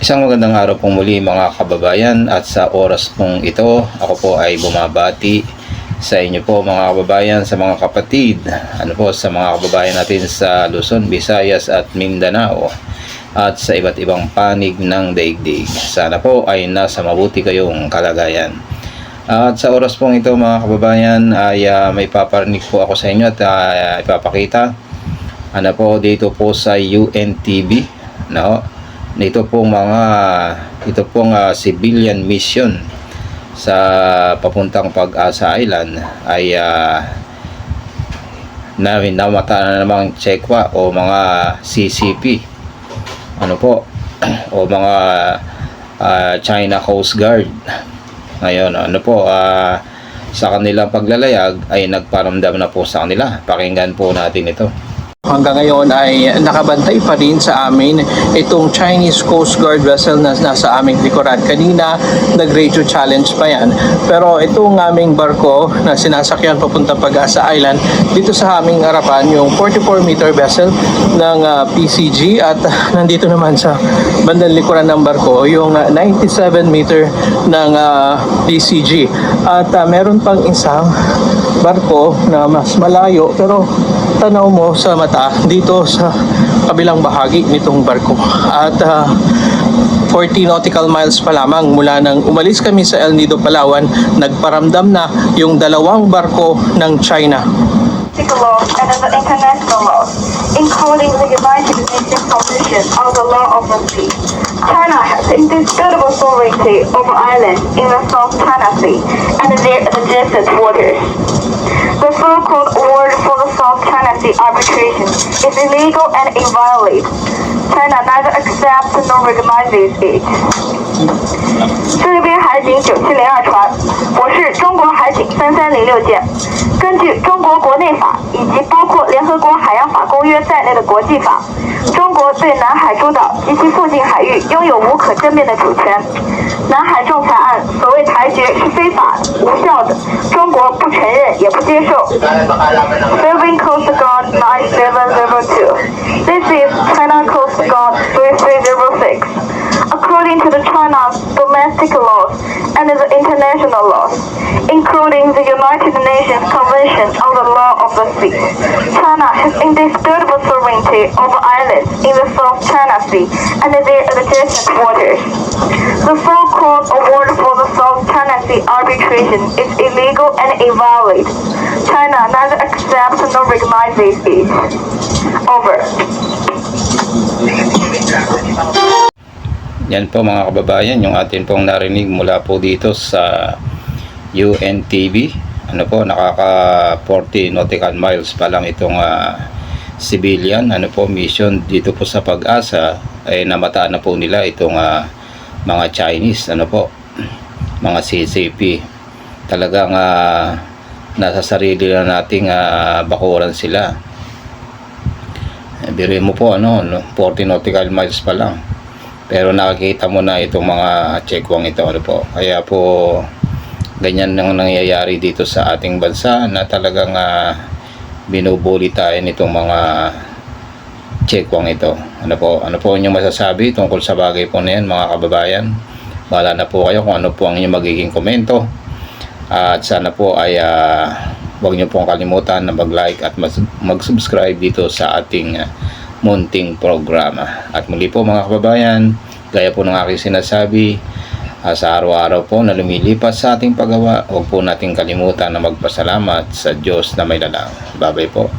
Isang magandang araw pong muli mga kababayan, at sa oras pong ito ako po ay bumabati sa inyo po mga kababayan, sa mga kapatid, sa mga kababayan natin sa Luzon, Visayas at Mindanao at sa iba't ibang panig ng daigdig. Sana po ay nasa mabuti kayong kalagayan. At sa oras pong ito mga kababayan ay may paparinig po ako sa inyo at ipapakita dito po sa UNTV ito pong civilian mission sa papuntang Pag-asa Island ay namata na namang Chekwa o mga CCP o mga China Coast Guard. Ngayon sa kanilang paglalayag ay nagparamdam na po sa kanila. Pakinggan po natin ito. Hanggang ngayon ay nakabantay pa rin sa amin itong Chinese Coast Guard vessel na nasa aming likuran. Kanina, nag-radio challenge pa yan. Pero itong aming barko na sinasakyan papunta Pag-asa Island, dito sa aming harapan yung 44-meter vessel ng PCG, at nandito naman sa bandang likuran ng barko yung 97-meter ng PCG. At meron pang isang barko na mas malayo, pero tanaw mo sa mata dito sa kabilang bahagi nitong barko. At 40 nautical miles pa lamang mula nang umalis kami sa El Nido, Palawan, nagparamdam na yung dalawang barko ng China. Law and the international laws, including the United Nations Convention on the Law of the Sea. China has indisputable sovereignty over islands in the South China Sea and their adjacent waters. The so-called award for the South China Sea arbitration is illegal and inviolate. China neither accepts nor recognizes it. 菲律宾海警9702船，我是中国海警3306舰。根据中国国内法以及包括联合国海洋法公约在内的国际法，中国对南海诸岛及其附近海域拥有无可争辩的主权。南海仲裁案所谓裁决是非法无效的，中国不承认也不接受。Philippine Coast Guard 9702. This is China Coast Guard 3306. According to the China's domestic laws and the international laws, including the United Nations Convention on the Law of the Sea, China has indisputable sovereignty over islands in the South China Sea and their adjacent waters. The so-called award for the South China Sea arbitration is illegal and invalid. China neither accepts nor recognizes it. Over. Yan po mga kababayan, yung atin pong narinig mula po dito sa UNTV. Nakaka 40 nautical miles pa lang itong civilian mission dito po sa Pag-asa, ay namataan na po nila itong mga Chinese mga CCP. Talagang nasa sarili na nating bakuran sila. Biruin mo po 40 nautical miles pa lang, pero nakikita mo na itong mga chekwang ito kaya po ganyan nang nangyayari dito sa ating bansa, na talagang binubuli tayo nitong mga chekwang ito. Ano po inyong masasabi tungkol sa bagay po na yan mga kababayan? Bahala na po kayo kung ano po ang inyong magiging komento, at sana po ay huwag niyo pong kalimutan na mag-like at mag-subscribe dito sa ating munting programa. At muli po mga kababayan, gaya po ng aking sinasabi, sa araw-araw po na lumilipas sa ating paggawa, huwag po nating kalimutan na magpasalamat sa Diyos na may lalang. Bye-bye po.